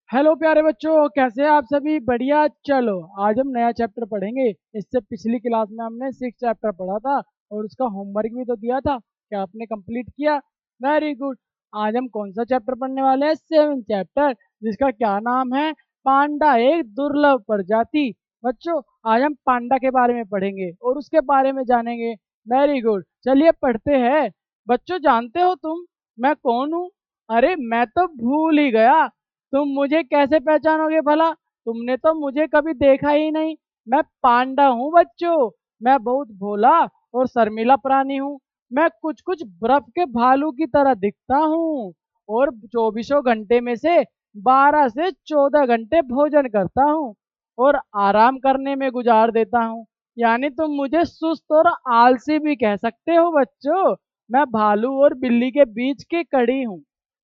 Hello प्यारे बच्चों, कैसे हैं आप सभी? बढ़िया। चलो आज हम नया चैप्टर पढ़ेंगे। इससे पिछली क्लास में हमने 6 चैप्टर पढ़ा था और उसका होमवर्क भी तो दिया था। क्या आपने कंप्लीट किया? Very good. आज हम कौन सा चैप्टर पढ़ने वाले हैं? 7 चैप्टर, जिसका क्या नाम है? पांडा एक दुर्लभ प्रजाति। बच्चों, आज हम पांडा के बारे में पढ़ेंगे और उसके बारे में जानेंगे। वेरी गुड, चलिए पढ़ते हैं। बच्चों, जानते हो तुम मैं कौन हूँ? अरे मैं तो भूल ही गया। तुम मुझे कैसे पहचानोगे भला? तुमने तो मुझे कभी देखा ही नहीं। मैं पांडा हूँ बच्चों। मैं बहुत भोला और शर्मीला प्राणी हूँ। मैं कुछ कुछ बर्फ के भालू की तरह दिखता हूँ और चौबीसों घंटे में से 12 से 14 घंटे भोजन करता हूँ और आराम करने में गुजार देता हूँ। यानी तुम मुझे सुस्त और आलसी भी कह सकते हो बच्चों। मैं भालू और बिल्ली के बीच की कड़ी हूँ।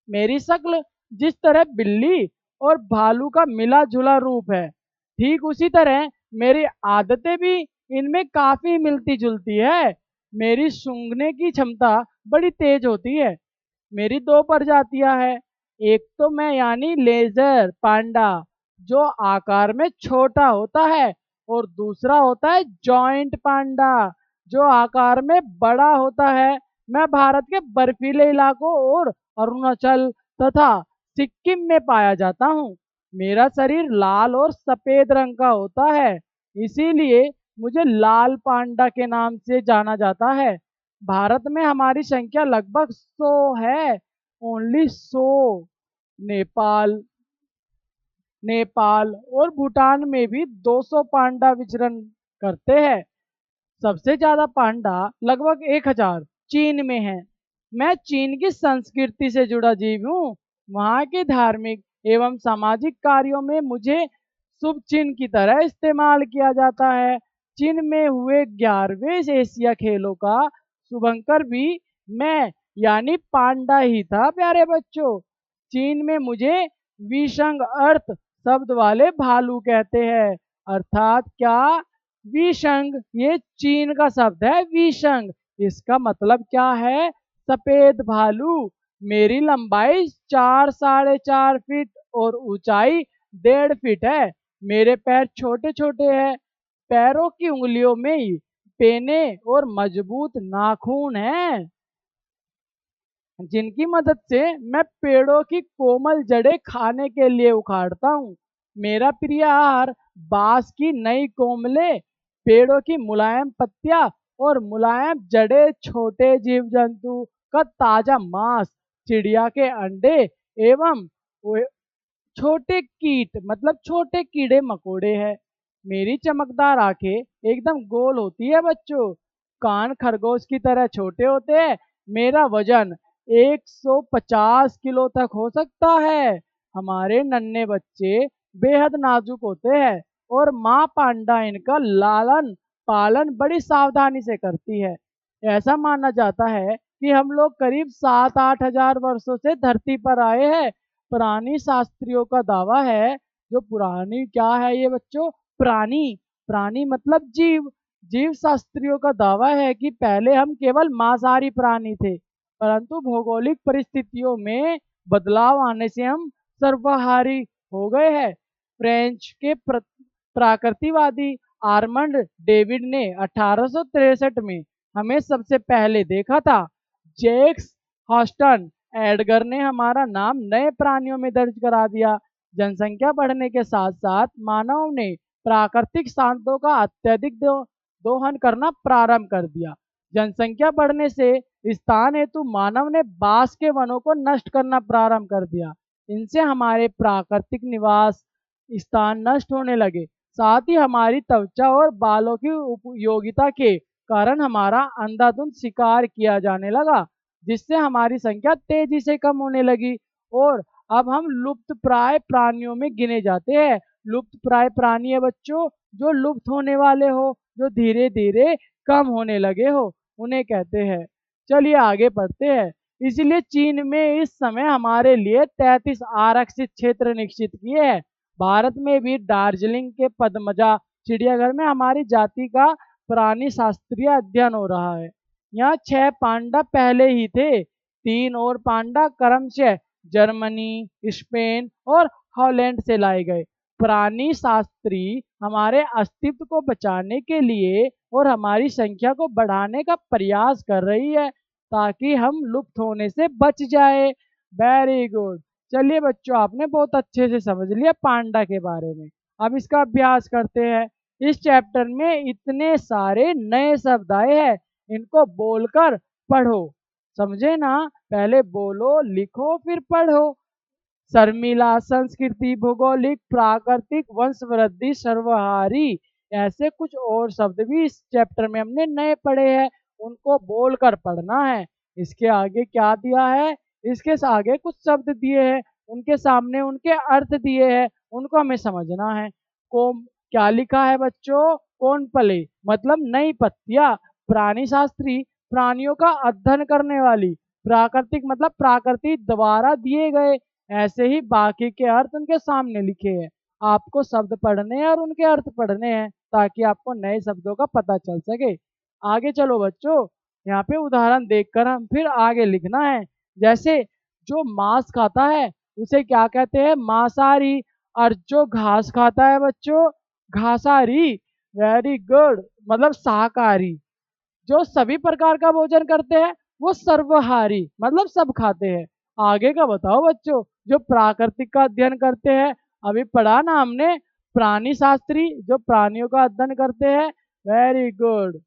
मेरी शक्ल जिस तरह बिल्ली और भालू का मिला जुला रूप है, ठीक उसी तरह मेरी आदतें भी इनमें काफी मिलती जुलती है। मेरी सूंघने की क्षमता बड़ी तेज होती है। मेरी दो प्रजातियां हैं। एक तो मैं यानी लेजर पांडा, जो आकार में छोटा होता है, और दूसरा होता है जॉइंट पांडा, जो आकार में बड़ा होता है। मैं भारत के बर्फीले इलाकों और अरुणाचल तथा सिक्किम में पाया जाता हूँ। मेरा शरीर लाल और सफेद रंग का होता है, इसीलिए मुझे लाल पांडा के नाम से जाना जाता है। भारत में हमारी संख्या लगभग 100 है। ओनली 100। नेपाल नेपाल और भूटान में भी 200 पांडा विचरण करते हैं। सबसे ज्यादा पांडा लगभग 1000 चीन में है। मैं चीन की संस्कृति से जुड़ा जीव हूँ। वहाँ के धार्मिक एवं सामाजिक कार्यों में मुझे शुभ चिन्ह की तरह इस्तेमाल किया जाता है। चीन में हुए 11वें एशिया खेलों का शुभंकर भी मैं यानी पांडा ही था प्यारे बच्चों। चीन में मुझे विसंग अर्थ शब्द वाले भालू कहते हैं। अर्थात क्या? विसंग, ये चीन का शब्द है विसंग। इसका मतलब क्या है? सफेद भालू। मेरी लंबाई 4 साढ़े 4 फीट और ऊंचाई 1.5 फीट है। मेरे पैर छोटे छोटे हैं। पैरों की उंगलियों में पेने और मजबूत नाखून हैं, जिनकी मदद से मैं पेड़ों की कोमल जड़ें खाने के लिए उखाड़ता हूँ। मेरा प्रिय आहार बांस की नई कोमलें, पेड़ों की मुलायम पत्तियां और मुलायम जड़ें, छोटे जीव जंतु का ताजा मांस, चिड़िया के अंडे एवं छोटे कीट मतलब छोटे कीड़े मकोड़े हैं। मेरी चमकदार आंखें एकदम गोल होती है बच्चों। कान खरगोश की तरह छोटे होते हैं। मेरा वजन 150 किलो तक हो सकता है। हमारे नन्हे बच्चे बेहद नाजुक होते हैं और माँ पांडा इनका लालन पालन बड़ी सावधानी से करती है। ऐसा माना जाता है कि हम लोग करीब 7-8 हजार वर्षों से धरती पर आए हैं। पुरानी शास्त्रियों का दावा है। जो पुरानी क्या है ये बच्चों? प्राणी। प्राणी मतलब जीव। जीव शास्त्रियों का दावा है कि पहले हम केवल मांसाहारी प्राणी थे, परंतु भौगोलिक परिस्थितियों में बदलाव आने से हम सर्वाहारी हो गए हैं। फ्रेंच के प्राकृतिकवादी आर्मंड डेविड ने 1863 में हमें सबसे पहले देखा था। जेक्स हॉस्टन एडगर ने हमारा नाम नए प्राणियों में दर्ज करा दिया। जनसंख्या बढ़ने के साथ साथ मानव ने प्राकृतिक संसाधनों का अत्यधिक दोहन करना प्रारंभ कर दिया। जनसंख्या बढ़ने से स्थान हेतु मानव ने बांस के वनों को नष्ट करना प्रारंभ कर दिया। इनसे हमारे प्राकृतिक निवास स्थान नष्ट होने लगे। साथ ही हमारी त्वचा और बालों की उपयोगिता के कारण हमारा अंधाधुंध शिकार किया जाने लगा, जिससे हमारी संख्या तेजी से कम होने लगी और अब हम लुप्त प्राय प्राणियों में गिने जाते हैं। लुप्त प्राय प्राणी है बच्चों, जो लुप्त होने वाले हो, जो धीरे धीरे कम होने लगे हो, उन्हें कहते हैं। चलिए आगे बढ़ते हैं। इसलिए चीन में इस समय हमारे लिए 33 आरक्षित क्षेत्र निश्चित किए हैं। भारत में भी दार्जिलिंग के पद्मजा चिड़ियाघर में हमारी जाति का प्राणी शास्त्रीय अध्ययन हो रहा है। यहाँ 6 पांडा पहले ही थे। 3 और पांडा क्रमशः जर्मनी, स्पेन और हॉलैंड से लाए गए। प्राणी शास्त्री हमारे अस्तित्व को बचाने के लिए और हमारी संख्या को बढ़ाने का प्रयास कर रही है ताकि हम लुप्त होने से बच जाए। Very good. चलिए बच्चों, आपने बहुत अच्छे से समझ लिया पांडा के बारे में। अब इसका अभ्यास करते हैं। इस चैप्टर में इतने सारे नए शब्द आए हैं, इनको बोलकर पढ़ो। समझे ना? पहले बोलो, लिखो, फिर पढ़ो। शर्मिला, संस्कृति, भौगोलिक, प्राकृतिक, वंशवृद्धि, सर्वहारी, ऐसे कुछ और शब्द भी इस चैप्टर में हमने नए पढ़े हैं, उनको बोलकर पढ़ना है। इसके आगे क्या दिया है? इसके आगे कुछ शब्द दिए हैं, उनके सामने उनके अर्थ दिए हैं, उनको हमें समझना है। कोम क्या लिखा है बच्चों? कोनपले मतलब नई पत्तियां। प्राणी शास्त्री प्राणियों का अध्ययन करने वाली। प्राकृतिक मतलब प्रकृति द्वारा दिए गए। ऐसे ही बाकी के अर्थ उनके सामने लिखे हैं। आपको शब्द पढ़ने हैं और उनके अर्थ पढ़ने हैं ताकि आपको नए शब्दों का पता चल सके। आगे चलो बच्चों, यहाँ पे उदाहरण देखकर हम फिर आगे लिखना है। जैसे जो मांस खाता है उसे क्या कहते हैं? मांसाहारी। और जो घास खाता है बच्चों, घासाहारी। वेरी गुड, मतलब शाकाहारी। जो सभी प्रकार का भोजन करते हैं वो सर्वहारी, मतलब सब खाते हैं। आगे का बताओ बच्चों। जो प्राकृतिक का अध्ययन करते हैं, अभी पढ़ा ना हमने, प्राणी शास्त्री जो प्राणियों का अध्ययन करते हैं। Very good.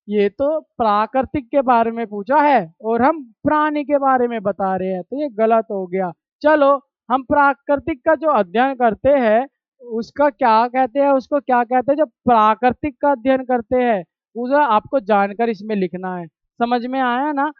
ये तो प्राकृतिक के बारे में पूछा है और हम प्राणी के बारे में बता रहे हैं, तो ये गलत हो गया। चलो, हम प्राकृतिक का जो अध्ययन करते हैं उसका क्या कहते हैं? उसको क्या कहते हैं? जो प्राकृतिक का अध्ययन करते हैं उसे आपको जानकर इसमें लिखना है। समझ में आया ना?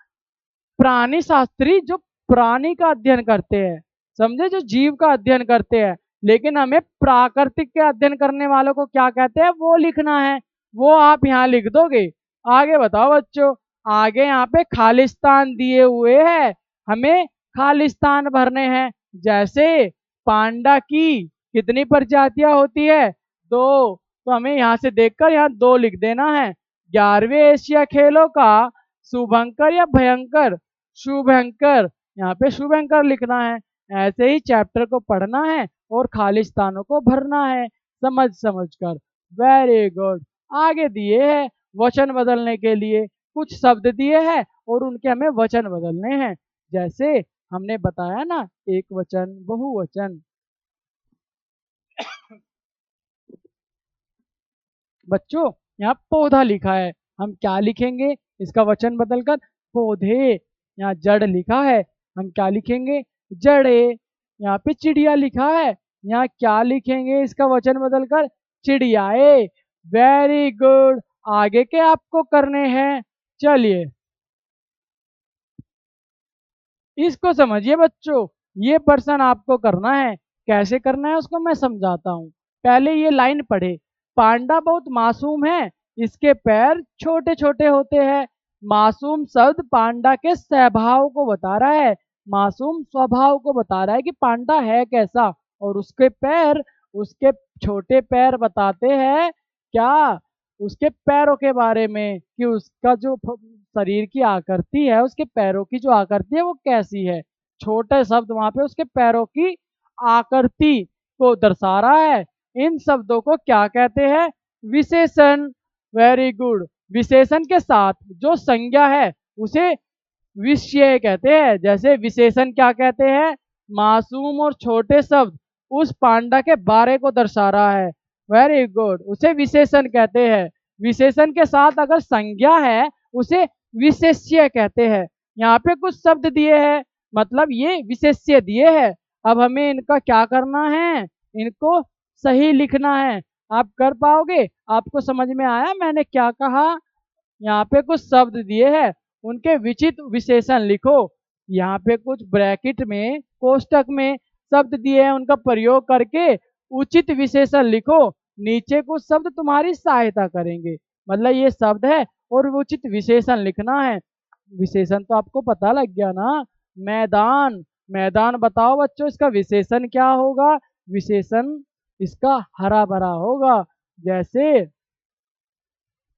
प्राणी शास्त्री जो प्राणी का अध्ययन करते हैं, समझे, जो जीव का अध्ययन करते हैं। लेकिन हमें प्राकृतिक के अध्ययन करने वालों को क्या कहते हैं वो लिखना है। वो आप यहाँ लिख दोगे। आगे बताओ बच्चों। आगे यहाँ पे खालिस्तान दिए हुए हैं, हमें खालिस्तान भरने हैं। जैसे पांडा की कितनी प्रजातियां होती है? दो। तो हमें यहाँ से देखकर यहाँ दो लिख देना है। 11वें एशिया खेलों का शुभंकर या भयंकर? शुभंकर। यहाँ पे शुभंकर लिखना है। ऐसे ही चैप्टर को पढ़ना है और खालिस्तानों को भरना है समझ समझ कर। Very good. आगे दिए है वचन बदलने के लिए कुछ शब्द दिए हैं और उनके हमें वचन बदलने हैं। जैसे हमने बताया ना, एक वचन, बहुवचन। बच्चों, यहाँ पौधा लिखा है, हम क्या लिखेंगे इसका वचन बदलकर? पौधे। यहाँ जड़ लिखा है, हम क्या लिखेंगे? जड़े। यहाँ पे चिड़िया लिखा है, यहाँ क्या लिखेंगे इसका वचन बदलकर? चिड़ियाए। Very good. आगे के आपको करने हैं। चलिए इसको समझिए बच्चों। ये पर्सन आपको करना है, कैसे करना है उसको मैं समझाता हूँ। पहले ये लाइन पढ़े। पांडा बहुत मासूम है, इसके पैर छोटे छोटे होते हैं। मासूम शब्द पांडा के स्वभाव को बता रहा है। मासूम स्वभाव को बता रहा है कि पांडा है कैसा। और उसके पैर, उसके छोटे पैर बताते हैं क्या? उसके पैरों के बारे में कि उसका जो शरीर की आकृति है, उसके पैरों की जो आकृति है वो कैसी है। छोटे शब्द वहां पे उसके पैरों की आकृति को दर्शा रहा है। इन शब्दों को क्या कहते हैं? विशेषण। Very good. विशेषण के साथ जो संज्ञा है उसे विषय कहते हैं। जैसे विशेषण क्या कहते हैं? मासूम और छोटे शब्द उस पांडा के बारे को दर्शा रहा है। वेरी गुड, उसे विशेषण कहते हैं। विशेषण के साथ अगर संज्ञा है उसे विशेष्य कहते हैं। यहाँ पे कुछ शब्द दिए हैं, मतलब ये विशेष्य दिए हैं। अब हमें इनका क्या करना है? इनको सही लिखना है। आप कर पाओगे? आपको समझ में आया मैंने क्या कहा? यहाँ पे कुछ शब्द दिए हैं, उनके विचित विशेषण लिखो। यहाँ पे कुछ ब्रैकेट में, कोष्टक में शब्द दिए हैं, उनका प्रयोग करके उचित विशेषण लिखो। नीचे कुछ शब्द तुम्हारी सहायता करेंगे, मतलब ये शब्द है और उचित विशेषण लिखना है। विशेषण तो आपको पता लग गया ना? मैदान। मैदान बताओ बच्चों, इसका विशेषण क्या होगा? विशेषण इसका हरा भरा होगा। जैसे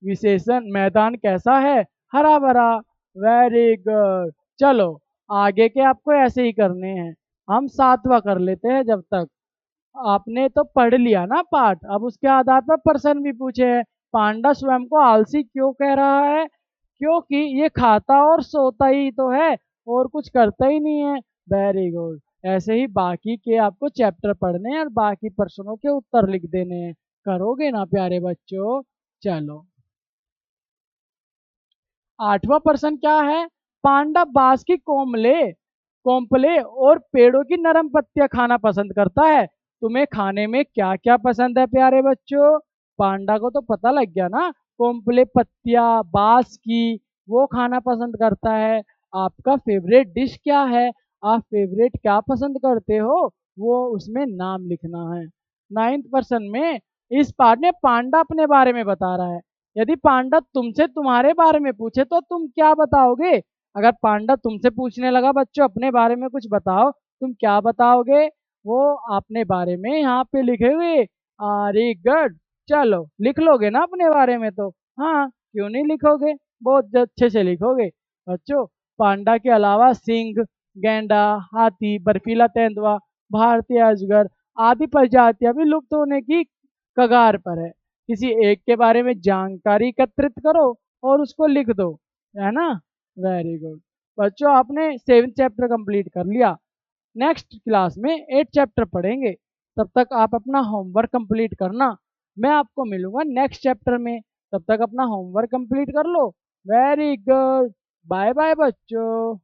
विशेषण मैदान कैसा है? हरा भरा। Very good. चलो आगे के आपको ऐसे ही करने हैं। हम 7वां कर लेते हैं जब तक। आपने तो पढ़ लिया ना पाठ, अब उसके आधार पर प्रश्न भी पूछे हैं। पांडा स्वयं को आलसी क्यों कह रहा है? क्योंकि ये खाता और सोता ही तो है, और कुछ करता ही नहीं है। Very good. ऐसे ही बाकी के आपको चैप्टर पढ़ने हैं और बाकी प्रश्नों के उत्तर लिख देने हैं। करोगे ना प्यारे बच्चों? चलो, 8वां प्रश्न क्या है? पांडा बांस की कोम्पले और पेड़ों की नरम पत्तियां खाना पसंद करता है। तुम्हें खाने में क्या क्या पसंद है प्यारे बच्चों? पांडा को तो पता लग गया ना, कोम्पले पत्तियां बांस की वो खाना पसंद करता है। आपका फेवरेट डिश क्या है? आप फेवरेट क्या पसंद करते हो, वो उसमें नाम लिखना है। 9th प्रश्न में इस पाठ में पांडा अपने बारे में बता रहा है। यदि पांडा तुमसे तुम्हारे बारे में पूछे तो तुम क्या बताओगे? अगर पांडा तुमसे पूछने लगा बच्चों अपने बारे में कुछ बताओ, तुम क्या बताओगे? वो अपने बारे में यहाँ पे लिखे हुए। अरे गुड। चलो, लिख लोगे ना अपने बारे में तो? हाँ, क्यों नहीं लिखोगे, बहुत अच्छे से लिखोगे बच्चों। पांडा के अलावा सिंह, गैंडा, हाथी, बर्फीला तेंदुआ, भारतीय अजगर आदि प्रजातियां भी लुप्त होने की कगार पर है। किसी एक के बारे में जानकारी एकत्रित करो और उसको लिख दो, है ना? Very good. बच्चों, आपने 7th चैप्टर कंप्लीट कर लिया। नेक्स्ट क्लास में 8th चैप्टर पढ़ेंगे। तब तक आप अपना होमवर्क कंप्लीट करना। मैं आपको मिलूंगा नेक्स्ट चैप्टर में। तब तक अपना होमवर्क कंप्लीट कर लो। Very good. बाय बाय बच्चों।